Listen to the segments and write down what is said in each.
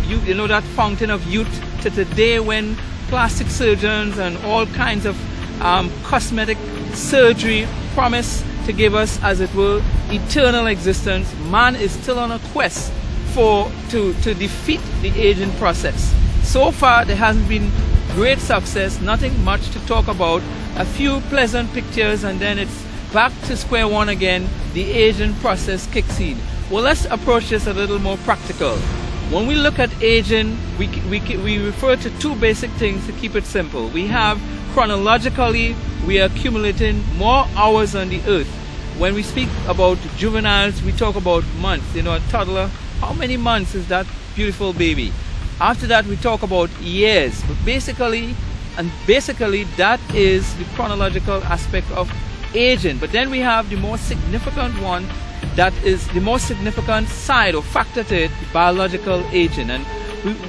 you know, that fountain of youth, to today when plastic surgeons and all kinds of cosmetic surgery promise to give us, as it were, eternal existence. Man is still on a quest to defeat the aging process. So far there hasn't been great success, nothing much to talk about, a few pleasant pictures, and then it's back to square one again. The aging process kicks in. Well, let's approach this a little more practical. When we look at aging, we refer to two basic things to keep it simple. We have chronologically, we are accumulating more hours on the earth. When we speak about juveniles, we talk about months. You know, a toddler, how many months is that beautiful baby? After that, we talk about years. But basically that is the chronological aspect of aging. But then we have the more significant one, that is the most significant side or factor to it, the biological aging. And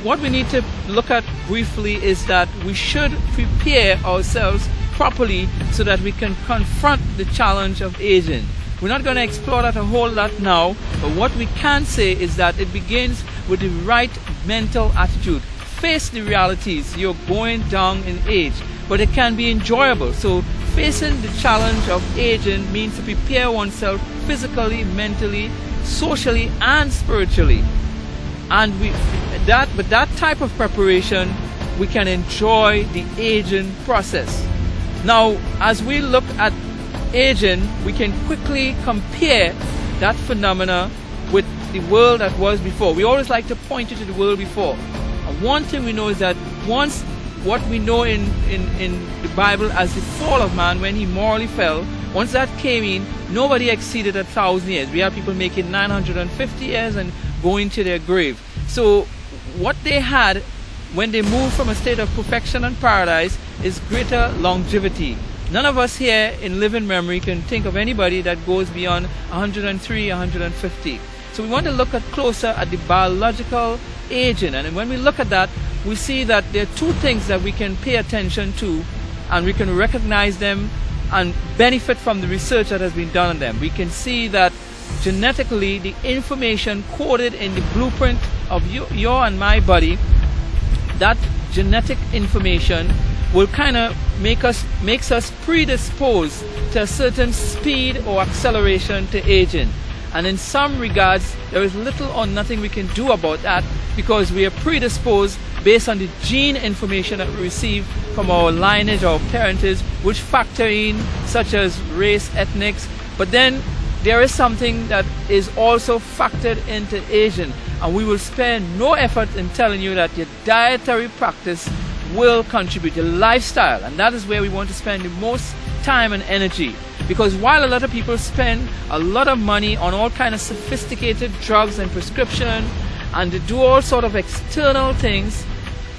what we need to look at briefly is that we should prepare ourselves properly so that we can confront the challenge of aging. We're not going to explore that a whole lot now, but what we can say is that it begins with the right mental attitude. Face the realities. You're going down in age, but it can be enjoyable. So facing the challenge of aging means to prepare oneself physically, mentally, socially, and spiritually. And with that type of preparation, we can enjoy the aging process. Now, as we look at aging, we can quickly compare that phenomena with the world that was before. We always like to point you to the world before. And one thing we know is that once what we know in the Bible as the fall of man, when he morally fell, once that came in, nobody exceeded 1,000 years. We have people making 950 years and going to their grave. So what they had when they moved from a state of perfection and paradise is greater longevity. None of us here in living memory can think of anybody that goes beyond 103, 150. So we want to look closer at the biological aging. And when we look at that, we see that there are two things that we can pay attention to, and we can recognize them and benefit from the research that has been done on them. We can see that genetically, the information coded in the blueprint of your and my body, that genetic information will kind of makes us predisposed to a certain speed or acceleration to aging. And in some regards, there is little or nothing we can do about that, because we are predisposed based on the gene information that we receive from our lineage or parentage, which factor in such as race, ethnics. But then there is something that is also factored into aging, and we will spare no effort in telling you that your dietary practice will contribute, your lifestyle, and that is where we want to spend the most time and energy. Because while a lot of people spend a lot of money on all kind of sophisticated drugs and prescription, and to do all sort of external things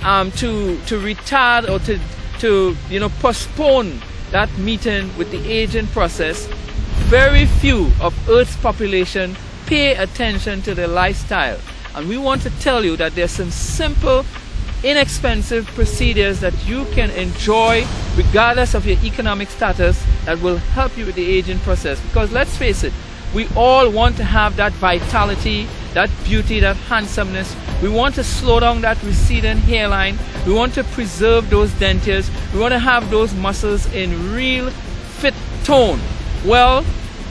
to retard or to postpone that meeting with the aging process, very few of Earth's population pay attention to their lifestyle. And we want to tell you that there's some simple, inexpensive procedures that you can enjoy regardless of your economic status that will help you with the aging process. Because let's face it, we all want to have that vitality, that beauty, that handsomeness. We want to slow down that receding hairline. We want to preserve those dentures. We want to have those muscles in real fit tone. Well,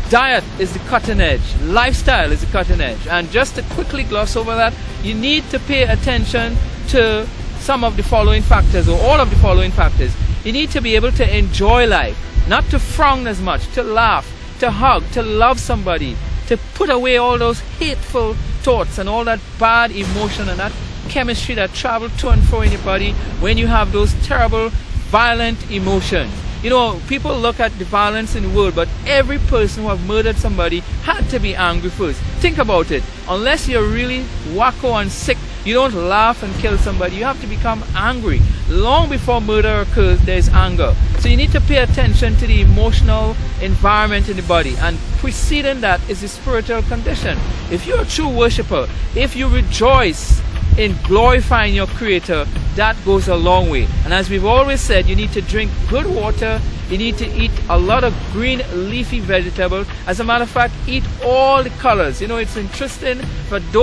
diet is the cutting edge. Lifestyle is the cutting edge. And just to quickly gloss over that, you need to pay attention to some of the following factors, or all of the following factors. You need to be able to enjoy life, not to frown as much, to laugh, to hug, to love somebody, to put away all those hateful thoughts and all that bad emotion and that chemistry that travel to and fro in your body when you have those terrible, violent emotions. You know, people look at the violence in the world, but every person who have murdered somebody had to be angry first. Think about it. Unless you're really wacko and sick, you don't laugh and kill somebody. You have to become angry. Long before murder occurs, there is anger. So you need to pay attention to the emotional environment in the body. And preceding that is the spiritual condition. If you're a true worshiper, if you rejoice in glorifying your Creator, that goes a long way. And as we've always said, you need to drink good water, you need to eat a lot of green leafy vegetables. As a matter of fact, eat all the colors. You know, it's interesting for those